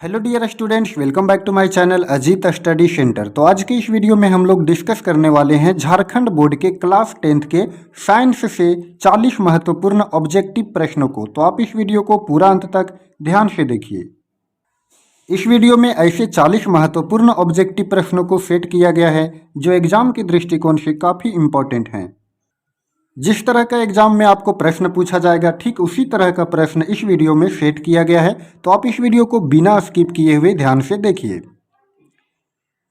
Hello dear students, welcome back to my channel Ajit study centre. तो आज के इस वीडियो में हम लोग डिस्कस करने वाले हैं झारखंड बोर्ड के क्लास 10th के साइंस से 40 महत्वपूर्ण ऑब्जेक्टिव प्रश्नों को। तो आप इस वीडियो को पूरा अंत तक ध्यान से देखिए। इस वीडियो में ऐसे 40 महत्वपूर्ण ऑब्जेक्टिव प्रश्नों को सेट किया गया है जो एग्जाम के दृष्टिकोण से काफ़ी इंपॉर्टेंट हैं। जिस तरह का एग्जाम में आपको प्रश्न पूछा जाएगा, ठीक उसी तरह का प्रश्न इस वीडियो में सेट किया गया है। तो आप इस वीडियो को बिना स्किप किए हुए ध्यान से देखिए।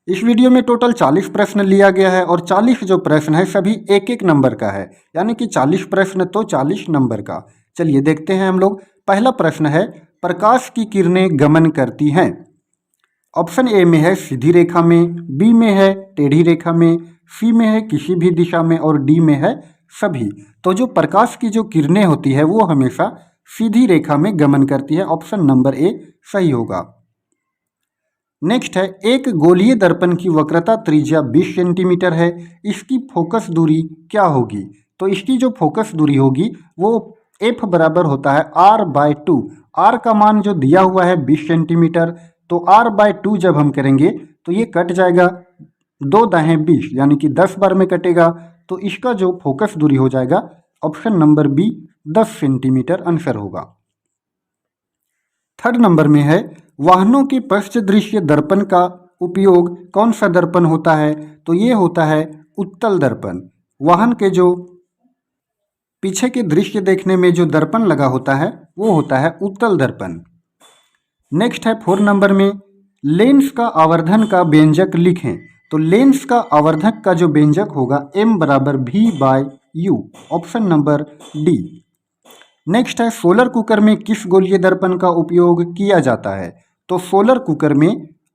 इस वीडियो में टोटल 40 प्रश्न लिया गया है और 40 जो प्रश्न है सभी एक एक नंबर का है, यानी कि 40 प्रश्न तो 40 नंबर का। चलिए देखते हैं हम लोग। पहला प्रश्न है, प्रकाश की किरणें गमन करती हैं। ऑप्शन ए में है सीधी रेखा में, बी में है टेढ़ी रेखा में, सी में है किसी भी दिशा में और डी में है सभी। तो जो प्रकाश की जो किरणें होती है वो हमेशा सीधी रेखा में गमन करती है। ऑप्शन नंबर ए सही होगा। नेक्स्ट है, एक गोलीय दर्पण की वक्रता त्रिज्या 20 सेंटीमीटर है, इसकी फोकस दूरी क्या होगी? तो इसकी जो फोकस दूरी होगी वो एफ बराबर होता है r/2। आर का मान जो दिया हुआ है 20 सेंटीमीटर, तो r/2 जब हम करेंगे तो ये कट जाएगा, 2 दाहें 20 यानी कि 10 बार में कटेगा। तो इसका जो फोकस दूरी हो जाएगा option number B 10 centimetre answer होगा। थर्ड नंबर में है, वाहनों के पश्च दृश्य दर्पण का उपयोग कौन सा दर्पण होता है? तो ये होता है उत्तल दर्पण। वाहन के जो पीछे के दृश्य देखने में जो दर्पण लगा होता है वो होता है उत्तल दर्पण। नेक्स्ट है 4 नंबर में, लेंस का आवर्धन का व्यंजक लिखें। तो लेंस का आवर्धक का जो व्यंजक होगा m बराबर v/u। Option number D. Next है, सोलर कुकर में किस गोलीय दर्पण का उपयोग किया जाता है? तो सोलर कुकर में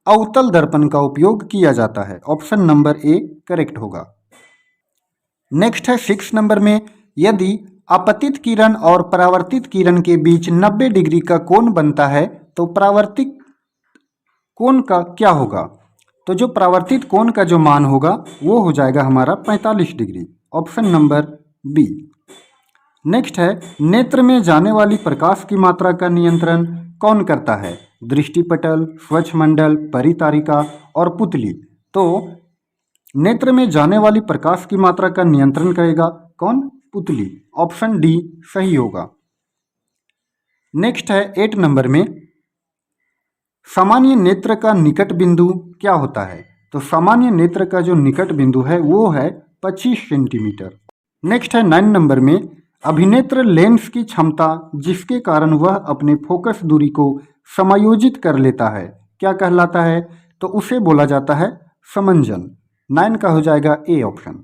अवतल दर्पण का उपयोग किया जाता है। ऑप्शन नंबर ए करेक्ट होगा। नेक्स्ट है 6 नंबर में, यदि आपतित किरण और परावर्तित किरण के बीच 90 डिग्री का कोण बनता है तो परावर्तित कोण का क्या होगा? तो जो परावर्तित कोण का जो मान होगा वो हो जाएगा हमारा 45 degree. Option number B. Next है, नेत्र में जाने वाली प्रकाश की मात्रा का नियंत्रण कौन करता है? दृष्टिपटल, स्वच्छमंडल, परितारिका और पुतली। तो नेत्र में जाने वाली प्रकाश की मात्रा का नियंत्रण करेगा कौन? पुतली। ऑप्शन डी सही होगा। नेक्स्ट है 8 नंबर में, सामान्य नेत्र का निकट बिंदु क्या होता है? तो सामान्य नेत्र का जो निकट बिंदु है वो है 25 सेंटीमीटर। नेक्स्ट है 9 नंबर में, अभिनेत्र लेंस की क्षमता जिसके कारण वह अपने फोकस दूरी को समायोजित कर लेता है क्या कहलाता है? तो उसे बोला जाता है समंजन। 9 का हो जाएगा ए ऑप्शन।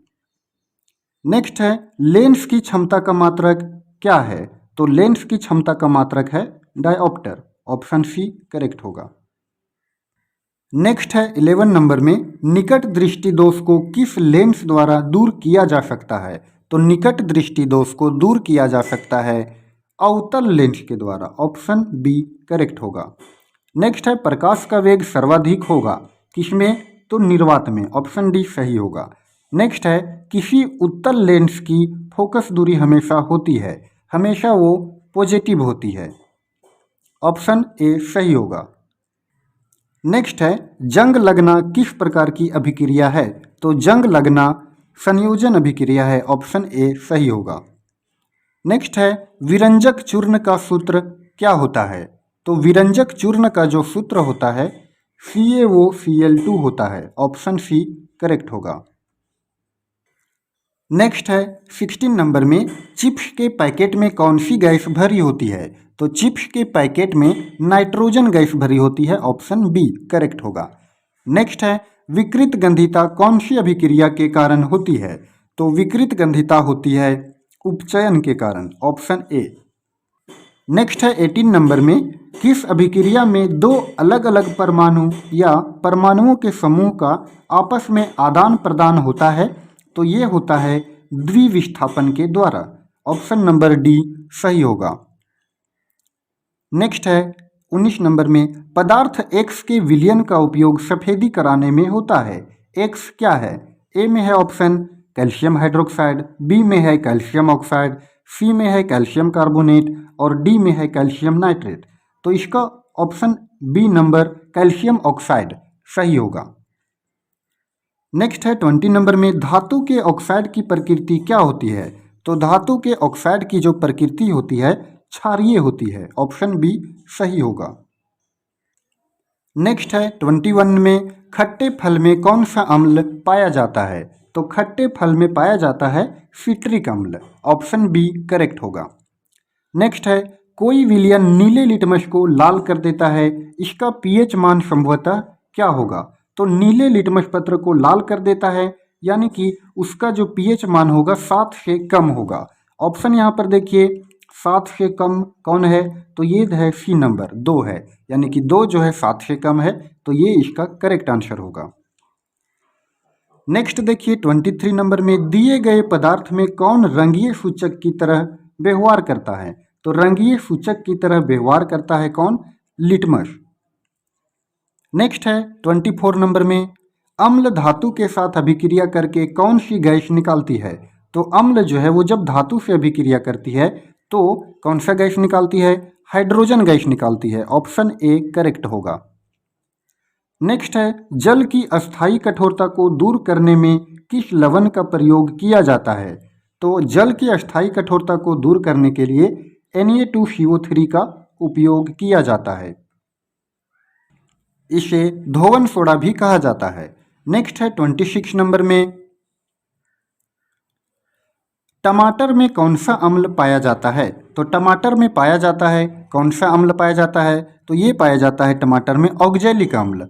नेक्स्ट है, लेंस की क्षमता का मात्रक क्या है? तो लेंस की क्षमता का मात्रक है डायोप्टर। ऑप्शन सी करेक्ट होगा। नेक्स्ट है 11 नंबर में, निकट दृष्टि दोष को किस लेंस द्वारा दूर किया जा सकता है? तो निकट दृष्टि दोष को दूर किया जा सकता है अवतल लेंस के द्वारा। ऑप्शन बी करेक्ट होगा। नेक्स्ट है, प्रकाश का वेग सर्वाधिक होगा किसमें? तो निर्वात में। ऑप्शन डी सही होगा। नेक्स्ट है, किसी उत्तल लेंस की फोकस दूरी हमेशा होती है, हमेशा वो पॉजिटिव होती है। ऑप्शन ए सही होगा। नेक्स्ट है, जंग लगना किस प्रकार की अभिक्रिया है? तो जंग लगना संयोजन अभिक्रिया है। ऑप्शन ए सही होगा। नेक्स्ट है, विरंजक चूर्ण का सूत्र क्या होता है? तो विरंजक चूर्ण का जो सूत्र होता है CaOCl2 होता है। ऑप्शन सी करेक्ट होगा। नेक्स्ट है 16 नंबर में, चिप्स के पैकेट में कौन सी गैस भरी होती है? तो चिप्स के पैकेट में नाइट्रोजन गैस भरी होती है। ऑप्शन बी करेक्ट होगा। नेक्स्ट है, विकृत गंधिता कौन सी अभिक्रिया के कारण होती है? तो विकृत गंधिता होती है उपचयन के कारण। Option A. नेक्स्ट है 18 नंबर में, किस अभिक्रिया में दो अलग अलग परमाणु या परमाणुओं के समूह का आपस में आदान प्रदान होता है? तो ये होता है द्विविस्थापन के द्वारा। ऑप्शन नंबर डी सही होगा। नेक्स्ट है 19 नंबर में, पदार्थ X के विलयन का उपयोग सफेदी कराने में होता है। X क्या है? ए में है ऑप्शन कैल्शियम हाइड्रोक्साइड, बी में है कैल्शियम ऑक्साइड, सी में है कैल्शियम कार्बोनेट और डी में है कैल्शियम नाइट्रेट। तो इसका option B number calcium oxide सही होगा। नेक्स्ट है 20 नंबर में धातु के ऑक्साइड की प्रकृति क्या होती है? तो धातु के ऑक्साइड की जो प्रकृति होती है क्षारीय होती है, ऑप्शन बी सही होगा। नेक्स्ट है 21 में खट्टे फल में कौन सा अम्ल पाया जाता है? तो खट्टे फल में पाया जाता है सिट्रिक अम्ल, ऑप्शन बी करेक्ट होगा। नेक्स्ट है कोई विलयन नीले लिटमस को लाल कर देता है, इसका पीएच मान संभवतः क्या होगा? तो नीले लिटमस पत्र को लाल कर देता है यानी कि उसका जो पीएच मान होगा 7 से कम होगा। ऑप्शन यहाँ पर देखिए 7 से कम कौन है? तो ये है सी नंबर 2 है, यानी कि 2 जो है 7 से कम है, तो ये इसका करेक्ट आंसर होगा। नेक्स्ट देखिए 23 नंबर में दिए गए पदार्थ में कौन रंगीय सूचक की तरह व्यवहार करता है? तो रंगीय सूचक की तरह व्यवहार करता है कौन? लिटमस। नेक्स्ट है 24 नंबर में अम्ल धातु के साथ अभिक्रिया करके कौन सी गैस निकालती है? तो अम्ल जो है वो जब धातु से अभिक्रिया करती है तो कौन सा गैस निकालती है? हाइड्रोजन गैस निकालती है, ऑप्शन ए करेक्ट होगा। नेक्स्ट है जल की अस्थायी कठोरता को दूर करने में किस लवण का प्रयोग किया जाता है? तो जल की अस्थायी कठोरता को दूर करने के लिए Na2CO3 का उपयोग किया जाता है, इसे धोवन सोडा भी कहा जाता है। नेक्स्ट है 26 नंबर में टमाटर में कौन सा अम्ल पाया जाता है? तो टमाटर में पाया जाता है कौन सा अम्ल पाया जाता है? तो ये पाया जाता है टमाटर में ऑक्जेलिक अम्ल,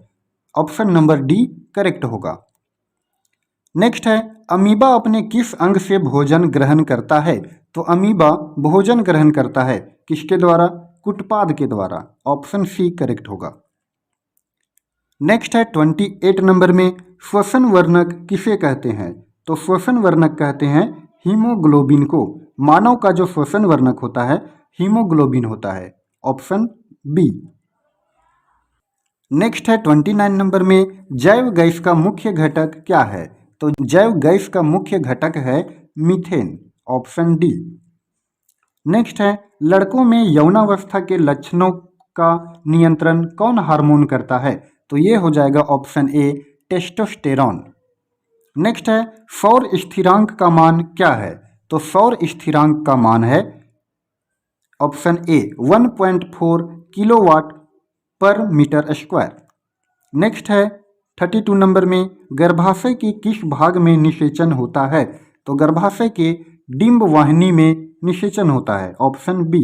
ऑप्शन नंबर डी करेक्ट होगा। नेक्स्ट है अमीबा अपने किस अंग से भोजन ग्रहण करता है? तो अमीबा भोजन ग्रहण करता है किसके द्वारा? कुटपाद के द्वारा, ऑप्शन सी करेक्ट होगा। नेक्स्ट है 28 नंबर में श्वसन वर्णक किसे कहते हैं? तो श्वसन वर्णक कहते हैं हीमोग्लोबिन को। मानव का जो श्वसन वर्णक होता है हीमोग्लोबिन होता है, ऑप्शन बी। नेक्स्ट है 29 नंबर में जैव गैस का मुख्य घटक क्या है? तो जैव गैस का मुख्य घटक है मीथेन, ऑप्शन डी। नेक्स्ट है लड़कों में यौनावस्था के लक्षणों का नियंत्रण कौन हार्मोन करता है? तो ये हो जाएगा ऑप्शन ए टेस्टोस्टेरॉन। नेक्स्ट है सौर स्थिरांक का मान क्या है? तो सौर स्थिरांक का मान है ऑप्शन ए 1.4 किलोवाट पर मीटर स्क्वायर। नेक्स्ट है 32 नंबर में गर्भाशय के किस भाग में निषेचन होता है? तो गर्भाशय के डिंब वाहिनी में निषेचन होता है, ऑप्शन बी।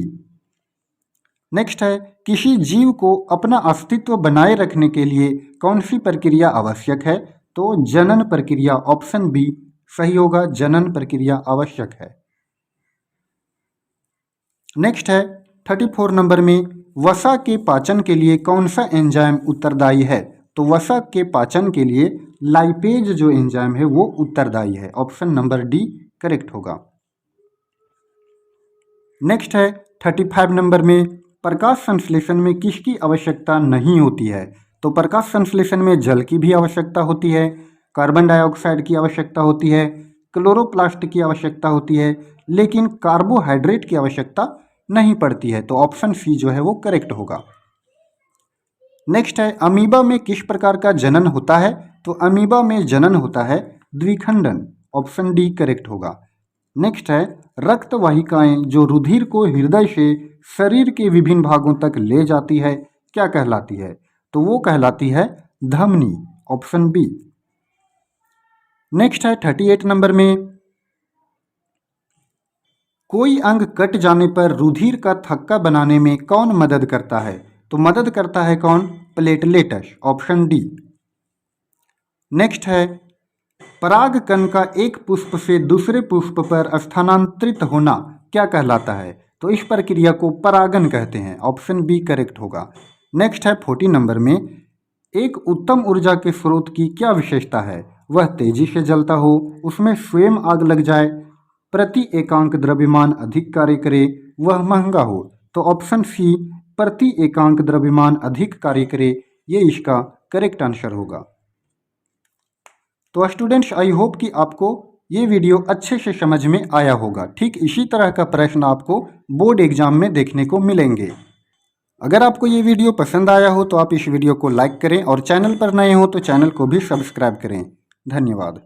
नेक्स्ट है किसी जीव को अपना अस्तित्व बनाए रखने के लिए कौन सी प्रक्रिया आवश्यक है? तो जनन प्रक्रिया, ऑप्शन बी सही होगा, जनन प्रक्रिया आवश्यक है। नेक्स्ट है 34 नंबर में वसा के पाचन के लिए कौन सा एंजाइम उत्तरदायी है? तो वसा के पाचन के लिए लाइपेज जो एंजाइम है वो उत्तरदायी है, ऑप्शन नंबर डी करेक्ट होगा। नेक्स्ट है 35 नंबर में प्रकाश संश्लेषण में किसकी आवश्यकता नहीं होती है? तो प्रकाश संश्लेषण में जल की भी आवश्यकता होती है, कार्बन डाइऑक्साइड की आवश्यकता होती है, क्लोरोप्लास्ट की आवश्यकता होती है, लेकिन कार्बोहाइड्रेट की आवश्यकता नहीं पड़ती है, तो ऑप्शन सी जो है वो करेक्ट होगा। नेक्स्ट है अमीबा में किस प्रकार का जनन होता है? तो अमीबा में जनन होता है द्विखंडन, ऑप्शन डी करेक्ट होगा। नेक्स्ट है रक्त वाहिकाएं जो रुधिर को हृदय से शरीर के विभिन्न भागों तक ले जाती है क्या कहलाती है? तो वो कहलाती है धमनी, ऑप्शन बी। नेक्स्ट है 38 नंबर में कोई अंग कट जाने पर रुधिर का थक्का बनाने में कौन मदद करता है? तो मदद करता है कौन? Platelets, option D. नेक्स्ट है परागकण का एक पुष्प से दूसरे पुष्प पर स्थानांतरित होना क्या कहलाता है? तो इस प्रक्रिया को परागन कहते हैं, ऑप्शन बी करेक्ट होगा। नेक्स्ट है 40 नंबर में एक उत्तम ऊर्जा के स्रोत की क्या विशेषता है? वह तेजी से जलता हो, उसमें स्वयं आग लग जाए, प्रति एकांक द्रव्यमान अधिक कार्य करे, वह महंगा हो। तो ऑप्शन सी प्रति एकांक द्रव्यमान अधिक कार्य करे, ये इसका करेक्ट आंसर होगा। तो स्टूडेंट्स आई होप कि आपको ये वीडियो अच्छे से समझ में आया होगा। ठीक इसी तरह का प्रश्न आपको बोर्ड एग्जाम में देखने को मिलेंगे। अगर आपको ये वीडियो पसंद आया हो तो आप इस वीडियो को लाइक करें और चैनल पर नए हो तो चैनल को भी सब्सक्राइब करें। धन्यवाद।